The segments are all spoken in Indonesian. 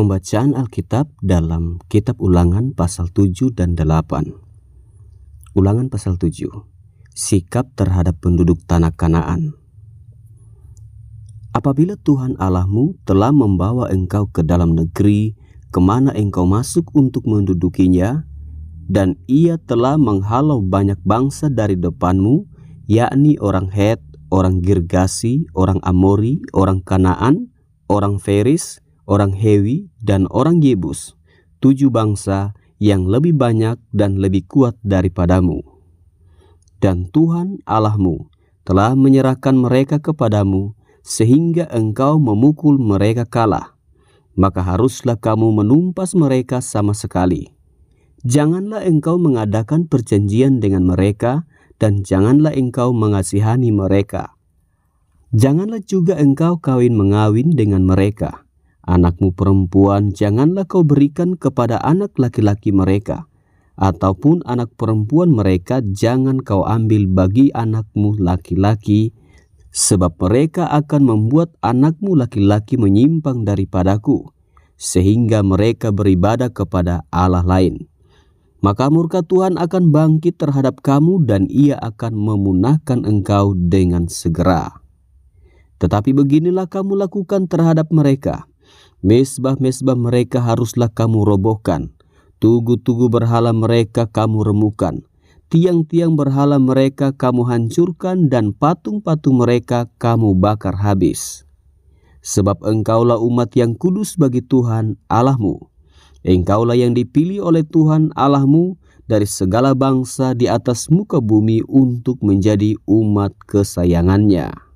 Pembacaan Alkitab dalam Kitab Ulangan pasal 7 dan 8. Ulangan pasal 7. Sikap terhadap penduduk tanah Kanaan. Apabila Tuhan Allahmu telah membawa engkau ke dalam negeri kemana engkau masuk untuk mendudukinya, dan ia telah menghalau banyak bangsa dari depanmu, yakni orang Het, orang Girgasi, orang Amori, orang Kanaan, orang Feris, orang Hewi, dan orang Yebus, 7 bangsa yang lebih banyak dan lebih kuat daripadamu. Dan Tuhan Allahmu telah menyerahkan mereka kepadamu, sehingga engkau memukul mereka kalah. Maka haruslah kamu menumpas mereka sama sekali. Janganlah engkau mengadakan perjanjian dengan mereka, dan janganlah engkau mengasihani mereka. Janganlah juga engkau kawin-mengawin dengan mereka. Anakmu perempuan janganlah kau berikan kepada anak laki-laki mereka, ataupun anak perempuan mereka jangan kau ambil bagi anakmu laki-laki, sebab mereka akan membuat anakmu laki-laki menyimpang daripadaku, sehingga mereka beribadah kepada Allah lain. Maka murka Tuhan akan bangkit terhadap kamu, dan ia akan memunahkan engkau dengan segera. Tetapi beginilah kamu lakukan terhadap mereka. Mezbah-mezbah mereka haruslah kamu robohkan. Tugu-tugu berhala mereka kamu remukan. Tiang-tiang berhala mereka kamu hancurkan, dan patung-patung mereka kamu bakar habis. Sebab engkaulah umat yang kudus bagi Tuhan Allahmu. Engkaulah yang dipilih oleh Tuhan Allahmu dari segala bangsa di atas muka bumi untuk menjadi umat kesayangannya.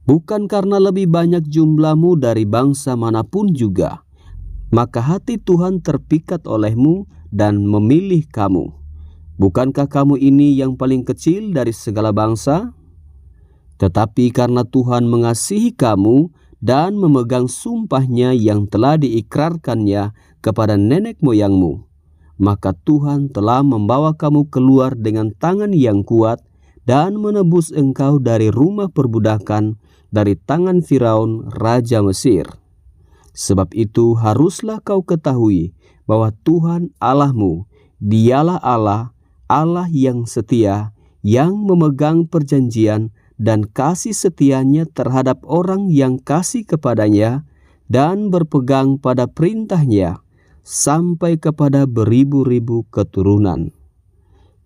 Bukan karena lebih banyak jumlahmu dari bangsa manapun juga, maka hati Tuhan terpikat olehmu dan memilih kamu. Bukankah kamu ini yang paling kecil dari segala bangsa? Tetapi karena Tuhan mengasihi kamu dan memegang sumpahnya yang telah diikrarkannya kepada nenek moyangmu, maka Tuhan telah membawa kamu keluar dengan tangan yang kuat dan menebus engkau dari rumah perbudakan, dari tangan Firaun raja Mesir. Sebab itu haruslah kau ketahui bahwa Tuhan Allahmu, dialah Allah, Allah yang setia, yang memegang perjanjian dan kasih setianya terhadap orang yang kasih kepadanya dan berpegang pada perintahnya sampai kepada beribu-ribu keturunan.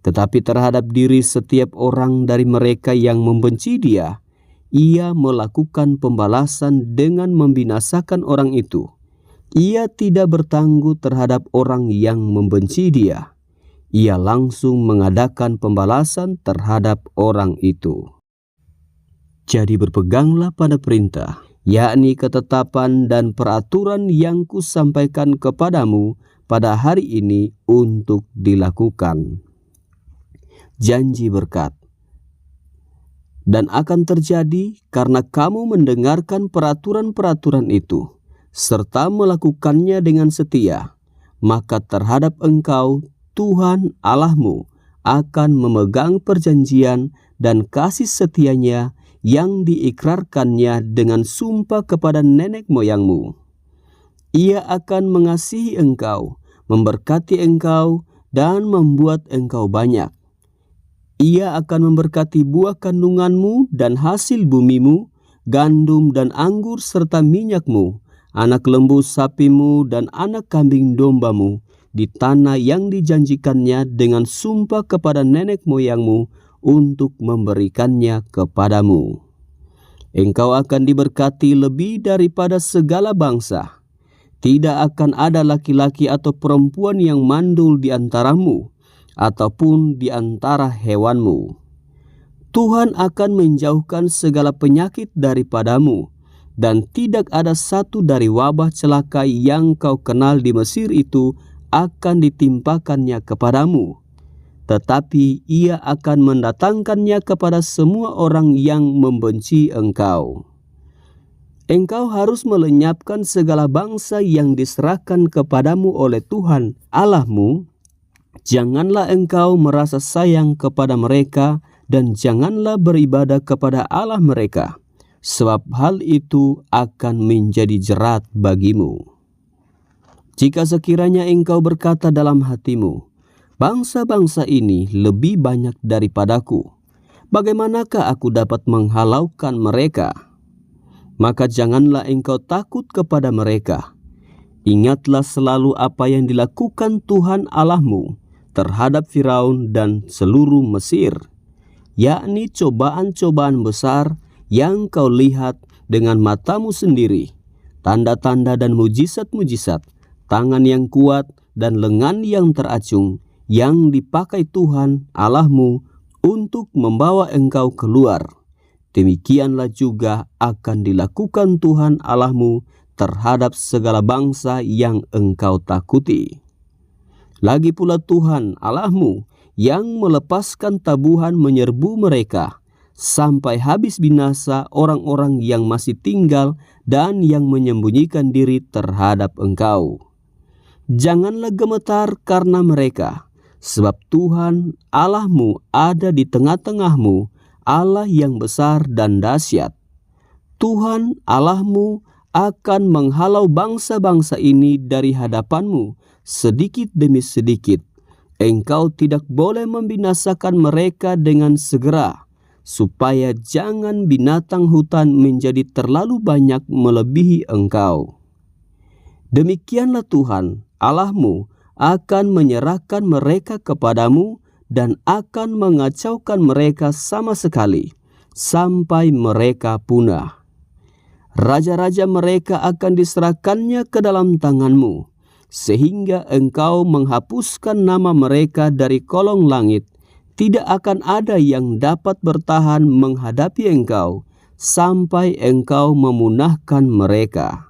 Tetapi terhadap diri setiap orang dari mereka yang membenci Dia, Ia melakukan pembalasan dengan membinasakan orang itu. Ia tidak bertangguh terhadap orang yang membenci Dia. Ia langsung mengadakan pembalasan terhadap orang itu. Jadi berpeganglah pada perintah, yakni ketetapan dan peraturan yang kusampaikan kepadamu pada hari ini untuk dilakukan. Janji berkat. Dan akan terjadi karena kamu mendengarkan peraturan-peraturan itu, serta melakukannya dengan setia, maka terhadap engkau Tuhan Allahmu akan memegang perjanjian dan kasih setianya yang diikrarkannya dengan sumpah kepada nenek moyangmu. Ia akan mengasihi engkau, memberkati engkau, dan membuat engkau banyak. Ia akan memberkati buah kandunganmu dan hasil bumimu, gandum dan anggur serta minyakmu, anak lembu sapimu dan anak kambing dombamu, di tanah yang dijanjikannya dengan sumpah kepada nenek moyangmu untuk memberikannya kepadamu. Engkau akan diberkati lebih daripada segala bangsa. Tidak akan ada laki-laki atau perempuan yang mandul di antaramu, ataupun di antara hewanmu. Tuhan akan menjauhkan segala penyakit daripadamu, dan tidak ada satu dari wabah celaka yang kau kenal di Mesir itu akan ditimpakannya kepadamu. Tetapi ia akan mendatangkannya kepada semua orang yang membenci engkau. Engkau harus melenyapkan segala bangsa yang diserahkan kepadamu oleh Tuhan Allahmu. Janganlah engkau merasa sayang kepada mereka, dan janganlah beribadah kepada Allah mereka, sebab hal itu akan menjadi jerat bagimu. Jika sekiranya engkau berkata dalam hatimu, bangsa-bangsa ini lebih banyak daripadaku, bagaimanakah aku dapat menghalaukan mereka? Maka janganlah engkau takut kepada mereka. Ingatlah selalu apa yang dilakukan Tuhan Allahmu terhadap Firaun dan seluruh Mesir, yakni cobaan-cobaan besar yang kau lihat dengan matamu sendiri, tanda-tanda dan mujizat-mujizat, tangan yang kuat dan lengan yang teracung yang dipakai Tuhan Allahmu untuk membawa engkau keluar. Demikianlah juga akan dilakukan Tuhan Allahmu terhadap segala bangsa yang engkau takuti. Lagi pula Tuhan Allahmu yang melepaskan tabuhan menyerbu mereka, sampai habis binasa orang-orang yang masih tinggal dan yang menyembunyikan diri terhadap engkau. Janganlah gemetar karena mereka, sebab Tuhan Allahmu ada di tengah-tengahmu, Allah yang besar dan dahsyat. Tuhan Allahmu akan menghalau bangsa-bangsa ini dari hadapanmu sedikit demi sedikit. Engkau tidak boleh membinasakan mereka dengan segera, supaya jangan binatang hutan menjadi terlalu banyak melebihi engkau. Demikianlah Tuhan Allahmu akan menyerahkan mereka kepadamu dan akan mengacaukan mereka sama sekali, sampai mereka punah. Raja-raja mereka akan diserahkannya ke dalam tanganmu, sehingga engkau menghapuskan nama mereka dari kolong langit. Tidak akan ada yang dapat bertahan menghadapi engkau, sampai engkau memunahkan mereka.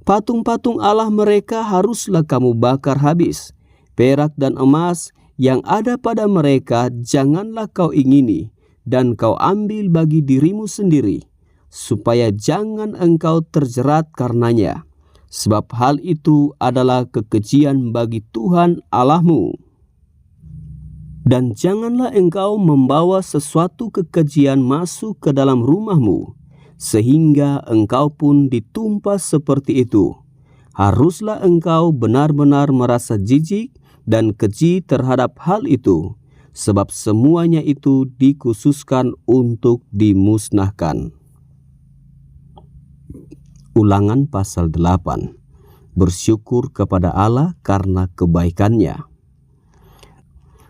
Patung-patung Allah mereka haruslah kamu bakar habis. Perak dan emas yang ada pada mereka janganlah kau ingini, dan kau ambil bagi dirimu sendiri, supaya jangan engkau terjerat karenanya. Sebab hal itu adalah kekejian bagi Tuhan Allahmu. Dan janganlah engkau membawa sesuatu kekejian masuk ke dalam rumahmu, sehingga engkau pun ditumpas seperti itu. Haruslah engkau benar-benar merasa jijik dan keji terhadap hal itu, sebab semuanya itu dikhususkan untuk dimusnahkan. Ulangan pasal 8. Bersyukur kepada Allah karena kebaikannya.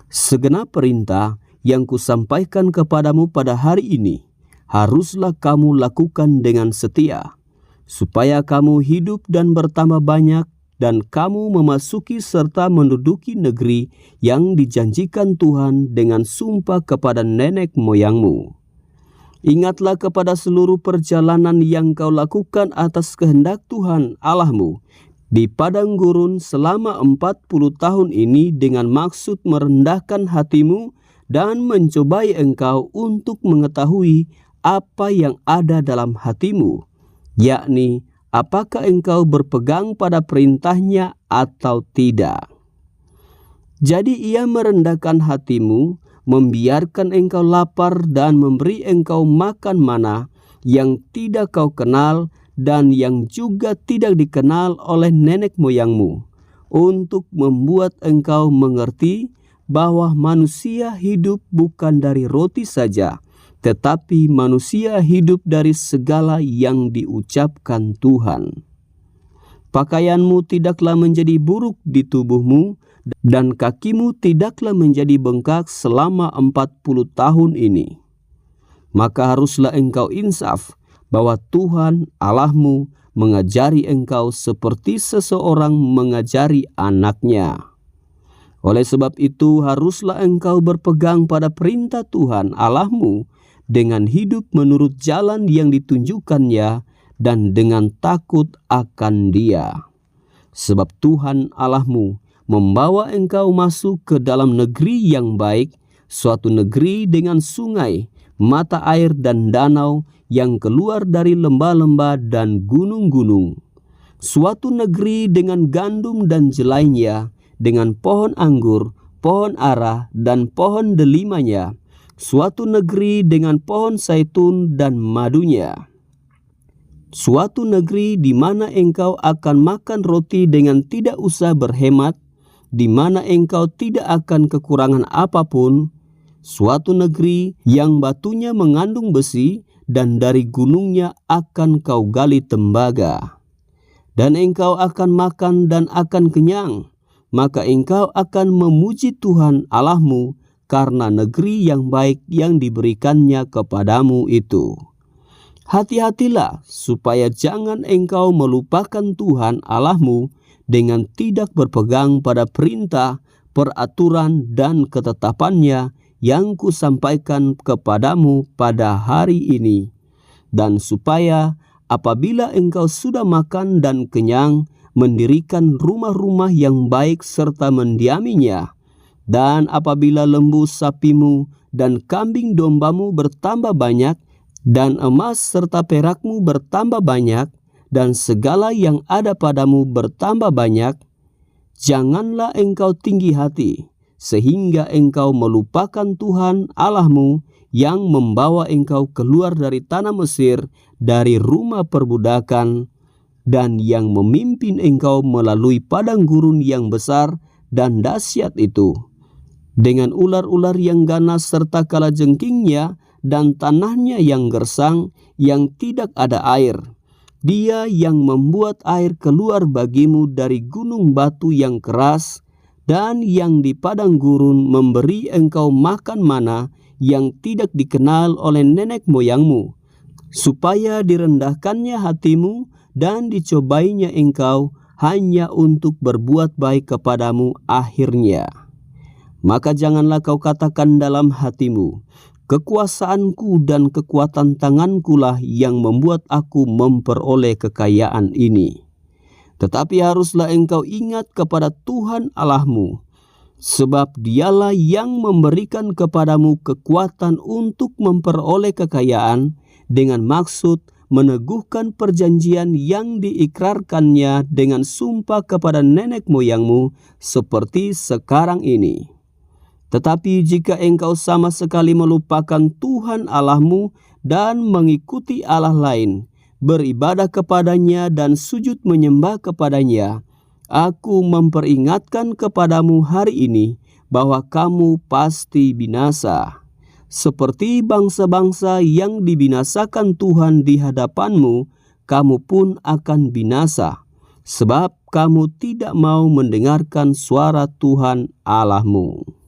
Segenap perintah yang kusampaikan kepadamu pada hari ini, haruslah kamu lakukan dengan setia, supaya kamu hidup dan bertambah banyak, dan kamu memasuki serta menduduki negeri yang dijanjikan Tuhan dengan sumpah kepada nenek moyangmu. Ingatlah kepada seluruh perjalanan yang kau lakukan atas kehendak Tuhan Allahmu di padang gurun selama 40 tahun ini, dengan maksud merendahkan hatimu dan mencobai engkau untuk mengetahui apa yang ada dalam hatimu, yakni apakah engkau berpegang pada perintahnya atau tidak. Jadi ia merendahkan hatimu, membiarkan engkau lapar dan memberi engkau makan mana yang tidak kau kenal dan yang juga tidak dikenal oleh nenek moyangmu, untuk membuat engkau mengerti bahwa manusia hidup bukan dari roti saja, tetapi manusia hidup dari segala yang diucapkan Tuhan. Pakaianmu tidaklah menjadi buruk di tubuhmu, dan kakimu tidaklah menjadi bengkak selama 40 tahun ini. Maka haruslah engkau insaf bahwa Tuhan Allahmu mengajari engkau seperti seseorang mengajari anaknya. Oleh sebab itu haruslah engkau berpegang pada perintah Tuhan Allahmu dengan hidup menurut jalan yang ditunjukkannya dan dengan takut akan Dia. Sebab Tuhan Allahmu membawa engkau masuk ke dalam negeri yang baik, suatu negeri dengan sungai, mata air dan danau yang keluar dari lembah-lembah dan gunung-gunung. Suatu negeri dengan gandum dan jelainya, dengan pohon anggur, pohon ara, dan pohon delimanya. Suatu negeri dengan pohon zaitun dan madunya. Suatu negeri di mana engkau akan makan roti dengan tidak usah berhemat, di mana engkau tidak akan kekurangan apapun, suatu negeri yang batunya mengandung besi dan dari gunungnya akan kau gali tembaga. Dan engkau akan makan dan akan kenyang, maka engkau akan memuji Tuhan Allahmu karena negeri yang baik yang diberikannya kepadamu itu. Hati-hatilah supaya jangan engkau melupakan Tuhan Allahmu dengan tidak berpegang pada perintah, peraturan, dan ketetapannya yang kusampaikan kepadamu pada hari ini. Dan supaya apabila engkau sudah makan dan kenyang, mendirikan rumah-rumah yang baik serta mendiaminya. Dan apabila lembu sapimu dan kambing dombamu bertambah banyak, dan emas serta perakmu bertambah banyak, dan segala yang ada padamu bertambah banyak, janganlah engkau tinggi hati, sehingga engkau melupakan Tuhan Allahmu yang membawa engkau keluar dari tanah Mesir, dari rumah perbudakan, dan yang memimpin engkau melalui padang gurun yang besar dan dahsyat itu, dengan ular-ular yang ganas serta kalajengkingnya, dan tanahnya yang gersang, yang tidak ada air. Dia yang membuat air keluar bagimu dari gunung batu yang keras, dan yang di padang gurun memberi engkau makan mana yang tidak dikenal oleh nenek moyangmu, supaya direndahkannya hatimu dan dicobainya engkau hanya untuk berbuat baik kepadamu akhirnya. Maka janganlah kau katakan dalam hatimu, kekuasaanku dan kekuatan tangankulah yang membuat aku memperoleh kekayaan ini. Tetapi haruslah engkau ingat kepada Tuhan Allahmu, sebab dialah yang memberikan kepadamu kekuatan untuk memperoleh kekayaan dengan maksud meneguhkan perjanjian yang diikrarkannya dengan sumpah kepada nenek moyangmu seperti sekarang ini. Tetapi jika engkau sama sekali melupakan Tuhan Allahmu dan mengikuti Allah lain, beribadah kepadanya dan sujud menyembah kepadanya, aku memperingatkan kepadamu hari ini bahwa kamu pasti binasa. Seperti bangsa-bangsa yang dibinasakan Tuhan di hadapanmu, kamu pun akan binasa, sebab kamu tidak mau mendengarkan suara Tuhan Allahmu.